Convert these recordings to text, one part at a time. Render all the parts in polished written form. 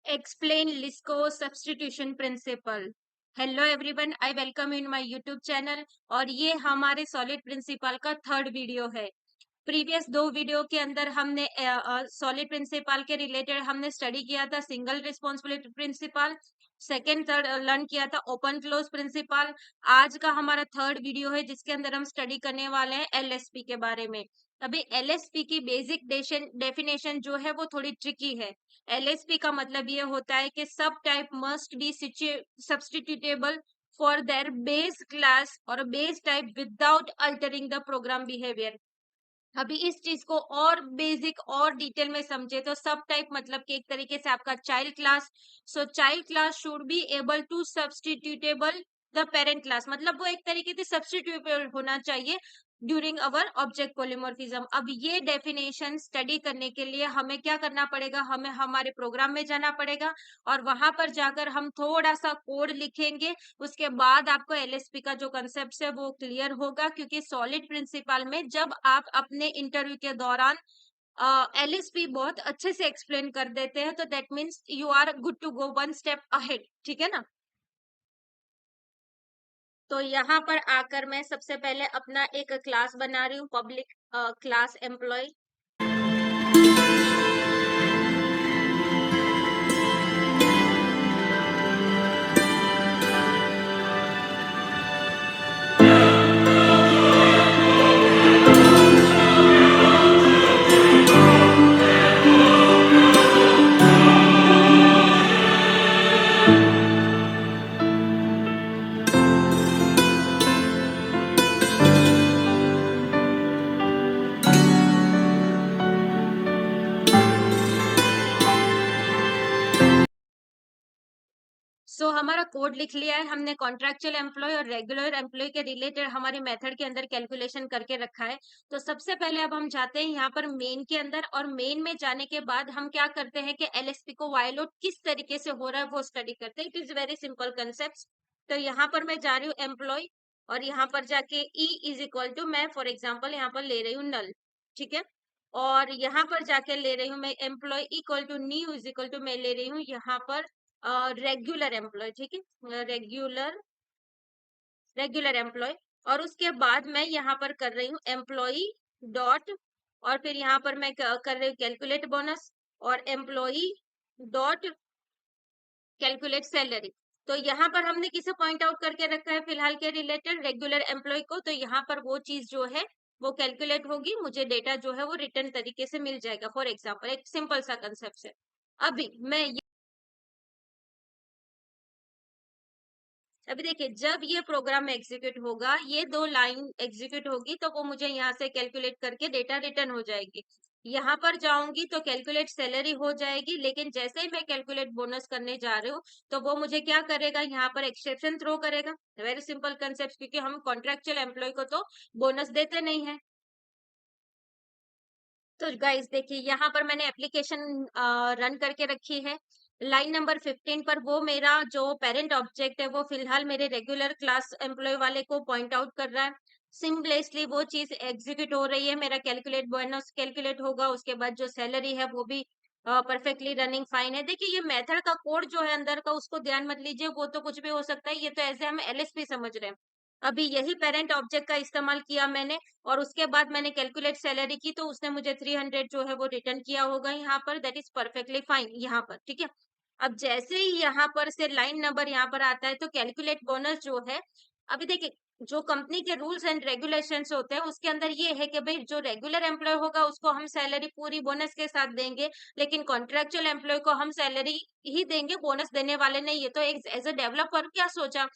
Explain Lisco substitution principle. Hello everyone, I welcome in my YouTube channel. और ये हमारे solid principle का third video है। Previous दो वीडियो के अंदर हमने सॉलिड प्रिंसिपल के रिलेटेड हमने स्टडी किया था single responsibility principle, second third learn किया था ओपन क्लोज प्रिंसिपल। आज का हमारा थर्ड वीडियो है जिसके अंदर हम स्टडी करने वाले हैं एलएसपी के बारे में। अभी एलएसपी की बेसिक डेफिनेशन जो है वो थोड़ी ट्रिकी है। एलएसपी का मतलब ये होता है कि subtype must be substitutable for their base class और base type without altering the program behaviour. अभी इस चीज को और बेसिक और डिटेल में समझे तो सब टाइप मतलब कि एक तरीके से आपका child class. So child class should be able to substitutable the parent class, मतलब वो एक तरीके से सब्स्टिट्यूटेबल होना चाहिए ड्यूरिंग अवर ऑब्जेक्ट पॉलीमॉर्फिज्म। अब ये डेफिनेशन स्टडी करने के लिए हमें क्या करना पड़ेगा, हमें हमारे प्रोग्राम में जाना पड़ेगा और वहां पर जाकर हम थोड़ा सा कोड लिखेंगे। उसके बाद आपको एलएसपी का जो कंसेप्ट है वो क्लियर होगा, क्योंकि सॉलिड प्रिंसिपल में जब आप अपने इंटरव्यू के दौरान एलएसपी बहुत अच्छे से एक्सप्लेन कर देते हैं तो that means you are good to go one step ahead, ठीक है ना। तो यहाँ पर आकर मैं सबसे पहले अपना एक क्लास बना रही हूँ, पब्लिक क्लास एम्प्लॉय। सो हमारा कोड लिख लिया है हमने। कॉन्ट्रेक्चुअल एम्प्लॉय और रेगुलर एम्प्लॉय के रिलेटेड हमारे मेथड के अंदर कैलकुलेशन करके रखा है। तो सबसे पहले अब हम जाते हैं यहाँ पर मेन के अंदर, और मेन में जाने के बाद हम क्या करते हैं कि एलएसपी को वायलेट किस तरीके से हो रहा है वो स्टडी करते हैं। It is very simple concept. तो यहाँ पर मैं जा रही हूँ एम्प्लॉय, और यहाँ पर जाके ई इज इक्वल टू, मैं फॉर एग्जाम्पल यहाँ पर ले रही हूँ नल, ठीक है। और यहाँ पर जाके ले रही हूँ मैं employ equal to new is equal to, मैं ले रही हूँ यहाँ पर रेगुलर एम्प्लॉय, ठीक है, रेगुलर रेगुलर एम्प्लॉय। और उसके बाद मैं यहाँ पर कर रही हूँ एम्प्लॉई डॉट, और फिर यहाँ पर मैं कर रही हूँ कैलकुलेट बोनस, और एम्प्लॉई डॉट कैलकुलेट सैलरी। तो यहाँ पर हमने किसे पॉइंट आउट करके रखा है फिलहाल के रिलेटेड, रेगुलर एम्प्लॉय को। तो यहाँ पर वो चीज जो है वो कैलकुलेट होगी, मुझे डेटा जो है वो रिटर्न तरीके से मिल जाएगा। फॉर एग्जाम्पल एक सिंपल सा कंसेप्ट है। अभी मैं अभी देखिए, जब ये प्रोग्राम एग्जीक्यूट होगा, ये दो लाइन एग्जीक्यूट होगी तो वो मुझे यहाँ से कैलकुलेट करके डेटा रिटर्न हो जाएगी। यहाँ पर जाऊंगी तो कैलकुलेट सैलरी हो जाएगी, लेकिन जैसे ही मैं कैलकुलेट बोनस करने जा रही हूँ तो वो मुझे क्या करेगा, यहाँ पर एक्सेप्शन थ्रो करेगा। वेरी सिंपल कंसेप्ट, क्योंकि हम कॉन्ट्रेक्चुअल एम्प्लॉय को तो बोनस देते नहीं है। तो गाइस देखिए, यहाँ पर मैंने एप्लीकेशन रन करके रखी है। लाइन नंबर 15 पर वो मेरा जो पेरेंट ऑब्जेक्ट है वो फिलहाल मेरे रेगुलर क्लास एम्प्लॉय वाले को पॉइंट आउट कर रहा है। सिंपलेसली वो चीज एग्जीक्यूट हो रही है, मेरा कैलकुलेट बोनस कैलकुलेट होगा, उसके बाद जो सैलरी है वो भी परफेक्टली रनिंग फाइन है। देखिए, ये मेथड का कोड जो है अंदर का उसको ध्यान मत लीजिए, वो तो कुछ भी हो सकता है, ये तो ऐसे हम एलएसपी समझ रहे हैं। अभी यही पेरेंट ऑब्जेक्ट का इस्तेमाल किया मैंने, और उसके बाद मैंने कैलकुलेट सैलरी की तो उसने मुझे 300 जो है वो रिटर्न किया होगा यहाँ पर, दैट इज परफेक्टली फाइन यहाँ पर, ठीक है। अब जैसे ही यहाँ पर से लाइन नंबर यहाँ पर आता है तो कैलकुलेट बोनस जो है, अभी देखिए, जो कंपनी के रूल्स एंड रेगुलेशंस होते हैं उसके अंदर ये है कि भाई जो रेगुलर एम्प्लॉय होगा उसको हम सैलरी पूरी बोनस के साथ देंगे, लेकिन कॉन्ट्रेक्चुअल एम्प्लॉय को हम सैलरी ही देंगे, बोनस देने वाले नहीं है। तो एक एज अ डेवलपर क्या सोचा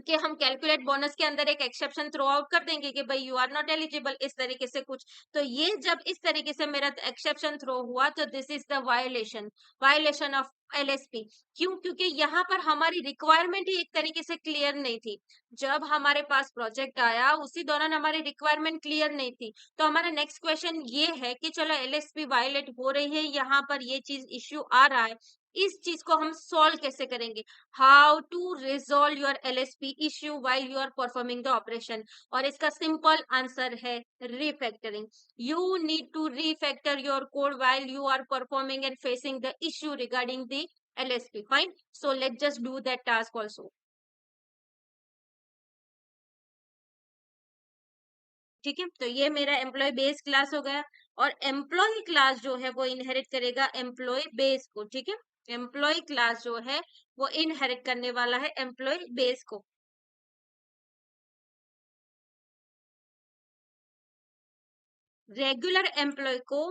कि हम कैलकुलेट बोनस के अंदर एक एक्सेप्शन थ्रो आउट कर देंगे कि भाई यू आर नॉट एलिजिबल, इस तरीके से कुछ। तो ये जब इस तरीके से मेरा एक्सेप्शन थ्रो हुआ तो this is the violation, violation of LSP. क्यों? क्योंकि यहाँ पर हमारी रिक्वायरमेंट ही एक तरीके से क्लियर नहीं थी। जब हमारे पास प्रोजेक्ट आया उसी दौरान हमारी रिक्वायरमेंट क्लियर नहीं थी। तो हमारा नेक्स्ट क्वेश्चन ये है कि चलो एलएसपी वायोलेट हो रही है, यहाँ पर ये चीज इश्यू आ रहा है, इस चीज को हम सॉल्व कैसे करेंगे, how to resolve your LSP issue while you are performing the operation. और इसका सिंपल आंसर है refactoring. You need to refactor your code while you are performing and facing the issue regarding the LSP. Fine. So let's just do that task also. ठीक है, तो ये मेरा employ base class हो गया। और employee class जो है वो इनहेरिट करेगा एम्प्लॉय बेस को। ठीक है, एम्प्लॉय क्लास जो है वो इनहेरिट करने वाला है एम्प्लॉय बेस को। रेगुलर एम्प्लॉय को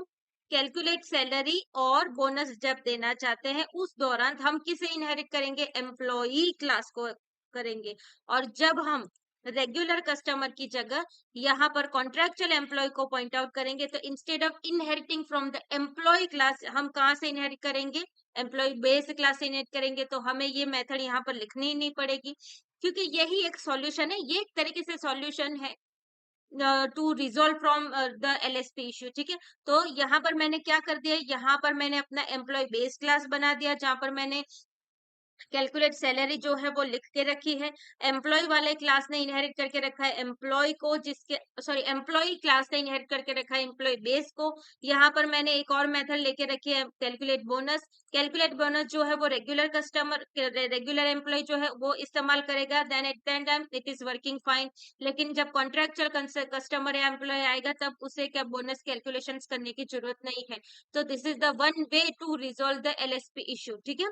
कैलकुलेट सैलरी और बोनस जब देना चाहते हैं उस दौरान हम किसे इनहेरिट करेंगे, एम्प्लॉई क्लास को करेंगे। और जब हम रेगुलर कस्टमर की जगह यहाँ पर कॉन्ट्रेक्चुअल एम्प्लॉय को पॉइंट आउट करेंगे, तो instead of inheriting from the employee class हम कहाँ से इनहेरिट करेंगे, एम्प्लॉय बेस क्लास से इनहेरिट करेंगे। तो हमें ये मेथड यहाँ पर लिखनी ही नहीं पड़ेगी, क्योंकि यही एक सॉल्यूशन है, ये एक तरीके से सॉल्यूशन है to resolve from the LSP issue. ठीक है, तो यहाँ पर मैंने क्या कर दिया, यहाँ पर मैंने अपना एम्प्लॉय बेस क्लास बना दिया, जहां पर मैंने कैलकुलेट सैलरी जो है वो लिख के रखी है। एम्प्लॉय वाले क्लास ने इनहेरिट करके रखा है एम्प्लॉय को, जिसके सॉरी एम्प्लॉय क्लास ने इनहेरिट करके रखा है एम्प्लॉय बेस को। यहाँ पर मैंने एक और मेथड लेके रखी है कैलकुलेट बोनस। कैलकुलेट बोनस जो है वो रेगुलर कस्टमर रेगुलर एम्प्लॉय जो है वो इस्तेमाल करेगा, then at that time it is working fine. लेकिन जब कॉन्ट्रेक्चुअल कस्टमर या एम्प्लॉय आएगा तब उसे क्या बोनस कैलकुलेशंस करने की जरूरत नहीं है। तो this is the one way to resolve the LSP issue. ठीक है,